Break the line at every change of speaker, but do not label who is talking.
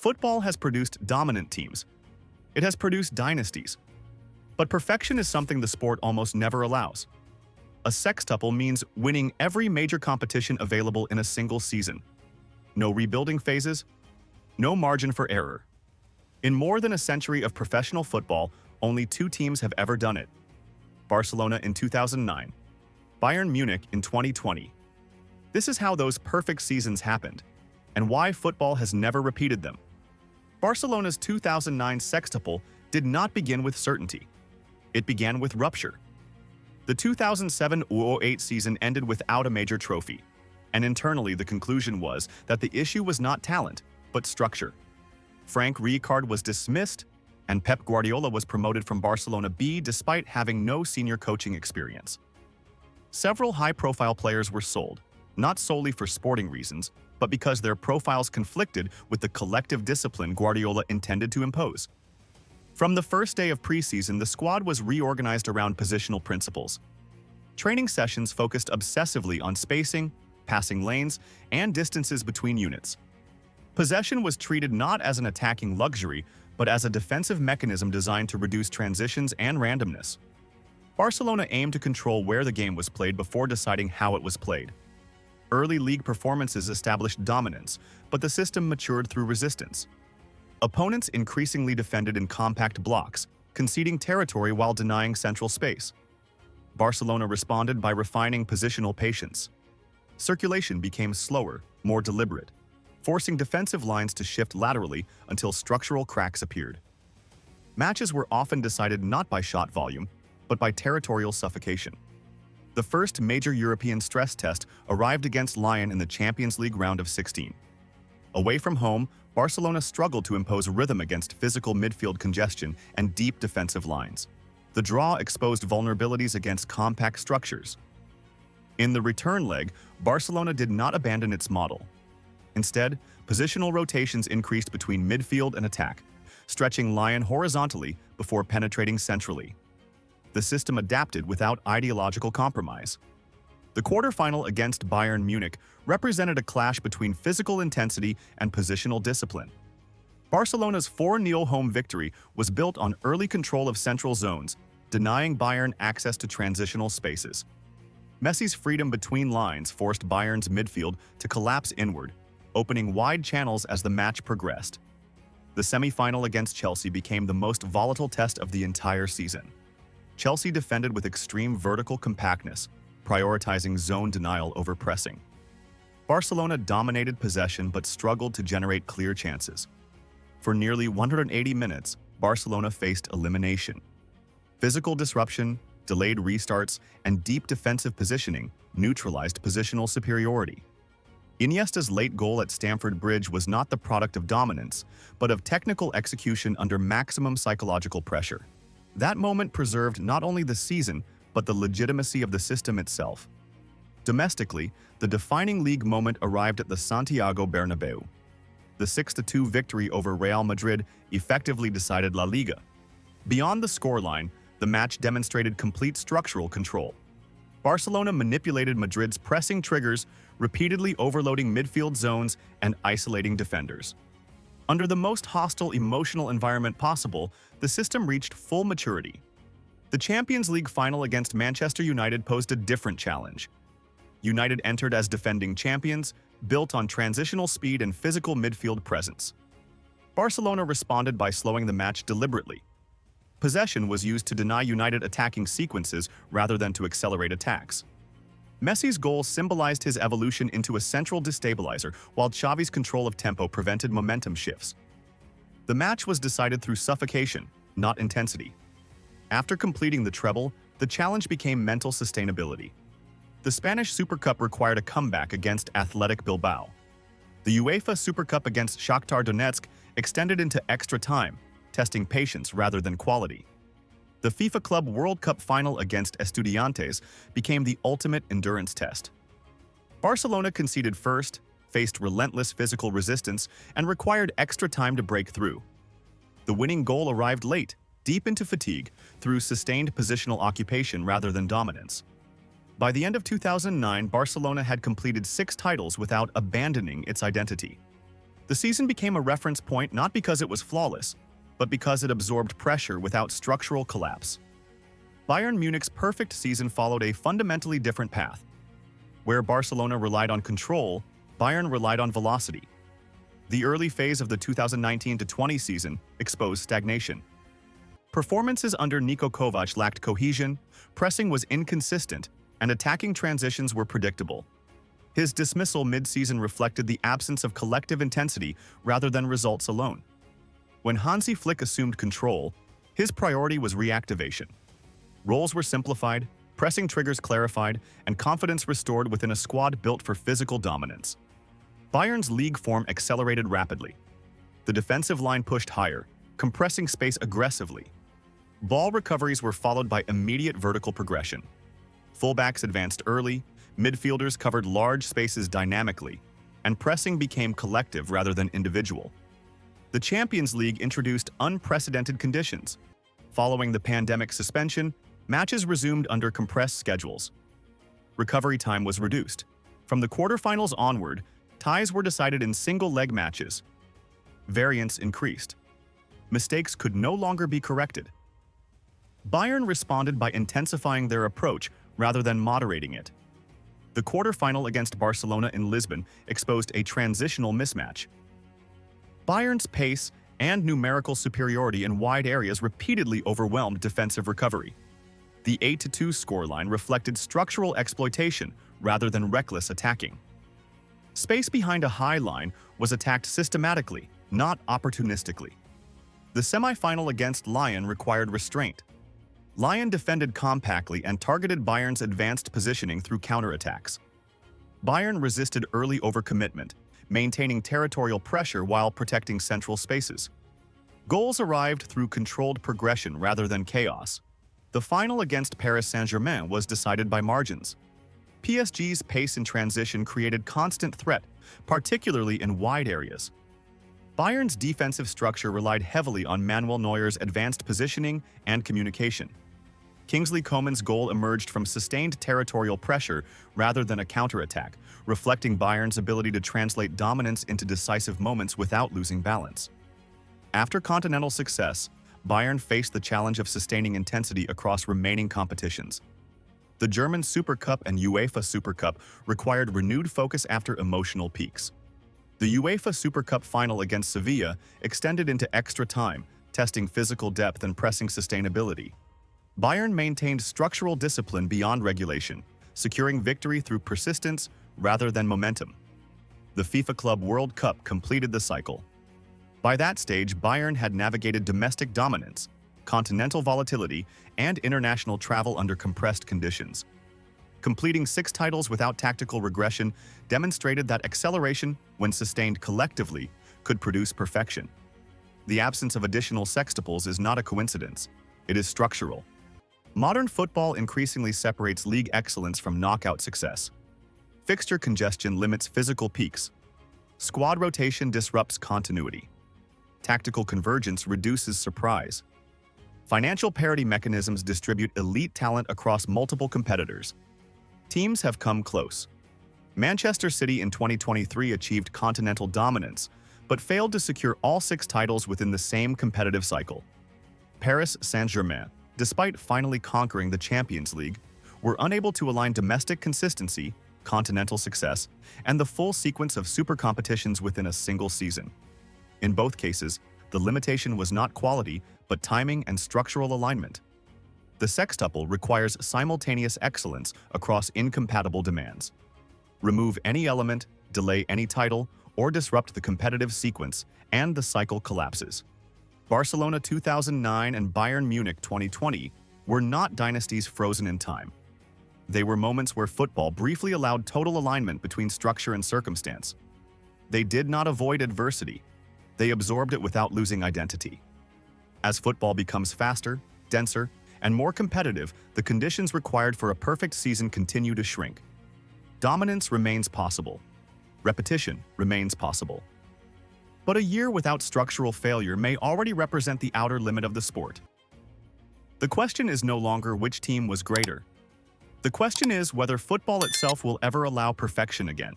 Football has produced dominant teams. It has produced dynasties. But perfection is something the sport almost never allows. A sextuple means winning every major competition available in a single season. No rebuilding phases, no margin for error. In more than a century of professional football, only two teams have ever done it. Barcelona in 2009, Bayern Munich in 2020. This is how those perfect seasons happened, and why football has never repeated them. Barcelona's 2009 sextuple did not begin with certainty. It began with rupture. The 2007-08 season ended without a major trophy, and internally the conclusion was that the issue was not talent, but structure. Frank Rijkaard was dismissed, and Pep Guardiola was promoted from Barcelona B despite having no senior coaching experience. Several high-profile players were sold, not solely for sporting reasons, but because their profiles conflicted with the collective discipline Guardiola intended to impose. From the first day of preseason, the squad was reorganized around positional principles. Training sessions focused obsessively on spacing, passing lanes, and distances between units. Possession was treated not as an attacking luxury, but as a defensive mechanism designed to reduce transitions and randomness. Barcelona aimed to control where the game was played before deciding how it was played. Early league performances established dominance, but the system matured through resistance. Opponents increasingly defended in compact blocks, conceding territory while denying central space. Barcelona responded by refining positional patience. Circulation became slower, more deliberate, forcing defensive lines to shift laterally until structural cracks appeared. Matches were often decided not by shot volume, but by territorial suffocation. The first major European stress test arrived against Lyon in the Champions League round of 16. Away from home, Barcelona struggled to impose rhythm against physical midfield congestion and deep defensive lines. The draw exposed vulnerabilities against compact structures. In the return leg, Barcelona did not abandon its model. Instead, positional rotations increased between midfield and attack, stretching Lyon horizontally before penetrating centrally. The system adapted without ideological compromise. The quarterfinal against Bayern Munich represented a clash between physical intensity and positional discipline. Barcelona's 4-0 home victory was built on early control of central zones, denying Bayern access to transitional spaces. Messi's freedom between lines forced Bayern's midfield to collapse inward, opening wide channels as the match progressed. The semi-final against Chelsea became the most volatile test of the entire season. Chelsea defended with extreme vertical compactness, prioritizing zone denial over pressing. Barcelona dominated possession but struggled to generate clear chances. For nearly 180 minutes, Barcelona faced elimination. Physical disruption, delayed restarts, and deep defensive positioning neutralized positional superiority. Iniesta's late goal at Stamford Bridge was not the product of dominance, but of technical execution under maximum psychological pressure. That moment preserved not only the season, but the legitimacy of the system itself. Domestically, the defining league moment arrived at the Santiago Bernabeu. The 6-2 victory over Real Madrid effectively decided La Liga. Beyond the scoreline, the match demonstrated complete structural control. Barcelona manipulated Madrid's pressing triggers, repeatedly overloading midfield zones and isolating defenders. Under the most hostile emotional environment possible, the system reached full maturity. The Champions League final against Manchester United posed a different challenge. United entered as defending champions, built on transitional speed and physical midfield presence. Barcelona responded by slowing the match deliberately. Possession was used to deny United attacking sequences rather than to accelerate attacks. Messi's goal symbolized his evolution into a central destabilizer, while Xavi's control of tempo prevented momentum shifts. The match was decided through suffocation, not intensity. After completing the treble, the challenge became mental sustainability. The Spanish Super Cup required a comeback against Athletic Bilbao. The UEFA Super Cup against Shakhtar Donetsk extended into extra time, testing patience rather than quality. The FIFA Club World Cup final against Estudiantes became the ultimate endurance test. Barcelona conceded first, faced relentless physical resistance, and required extra time to break through. The winning goal arrived late, deep into fatigue, through sustained positional occupation rather than dominance. By the end of 2009, Barcelona had completed 6 titles without abandoning its identity. The season became a reference point not because it was flawless, but because it absorbed pressure without structural collapse. Bayern Munich's perfect season followed a fundamentally different path. Where Barcelona relied on control, Bayern relied on velocity. The early phase of the 2019-20 season exposed stagnation. Performances under Niko Kovac lacked cohesion, pressing was inconsistent, and attacking transitions were predictable. His dismissal mid-season reflected the absence of collective intensity rather than results alone. When Hansi Flick assumed control, his priority was reactivation. Roles were simplified, pressing triggers clarified, and confidence restored within a squad built for physical dominance. Bayern's league form accelerated rapidly. The defensive line pushed higher, compressing space aggressively. Ball recoveries were followed by immediate vertical progression. Fullbacks advanced early, midfielders covered large spaces dynamically, and pressing became collective rather than individual. The Champions League introduced unprecedented conditions. Following the pandemic suspension, matches resumed under compressed schedules. Recovery time was reduced. From the quarterfinals onward, ties were decided in single-leg matches. Variance increased. Mistakes could no longer be corrected. Bayern responded by intensifying their approach rather than moderating it. The quarterfinal against Barcelona in Lisbon exposed a transitional mismatch. Bayern's pace and numerical superiority in wide areas repeatedly overwhelmed defensive recovery. The 8-2 scoreline reflected structural exploitation rather than reckless attacking. Space behind a high line was attacked systematically, not opportunistically. The semi-final against Lyon required restraint. Lyon defended compactly and targeted Bayern's advanced positioning through counterattacks. Bayern resisted early overcommitment, maintaining territorial pressure while protecting central spaces. Goals arrived through controlled progression rather than chaos. The final against Paris Saint-Germain was decided by margins. PSG's pace in transition created constant threat, particularly in wide areas. Bayern's defensive structure relied heavily on Manuel Neuer's advanced positioning and communication. Kingsley Coman's goal emerged from sustained territorial pressure rather than a counterattack, reflecting Bayern's ability to translate dominance into decisive moments without losing balance. After continental success, Bayern faced the challenge of sustaining intensity across remaining competitions. The German Super Cup and UEFA Super Cup required renewed focus after emotional peaks. The UEFA Super Cup final against Sevilla extended into extra time, testing physical depth and pressing sustainability. Bayern maintained structural discipline beyond regulation, securing victory through persistence rather than momentum. The FIFA Club World Cup completed the cycle. By that stage, Bayern had navigated domestic dominance, continental volatility, and international travel under compressed conditions. Completing 6 titles without tactical regression demonstrated that acceleration, when sustained collectively, could produce perfection. The absence of additional sextuples is not a coincidence. It is structural. Modern football increasingly separates league excellence from knockout success. Fixture congestion limits physical peaks. Squad rotation disrupts continuity. Tactical convergence reduces surprise. Financial parity mechanisms distribute elite talent across multiple competitors. Teams have come close. Manchester City in 2023 achieved continental dominance, but failed to secure all 6 titles within the same competitive cycle. Paris Saint-Germain, despite finally conquering the Champions League, were unable to align domestic consistency, continental success, and the full sequence of super competitions within a single season. In both cases, the limitation was not quality, but timing and structural alignment. The sextuple requires simultaneous excellence across incompatible demands. Remove any element, delay any title, or disrupt the competitive sequence, and the cycle collapses. Barcelona 2009 and Bayern Munich 2020 were not dynasties frozen in time. They were moments where football briefly allowed total alignment between structure and circumstance. They did not avoid adversity. They absorbed it without losing identity. As football becomes faster, denser, and more competitive, the conditions required for a perfect season continue to shrink. Dominance remains possible. Repetition remains possible. But a year without structural failure may already represent the outer limit of the sport. The question is no longer which team was greater. The question is whether football itself will ever allow perfection again.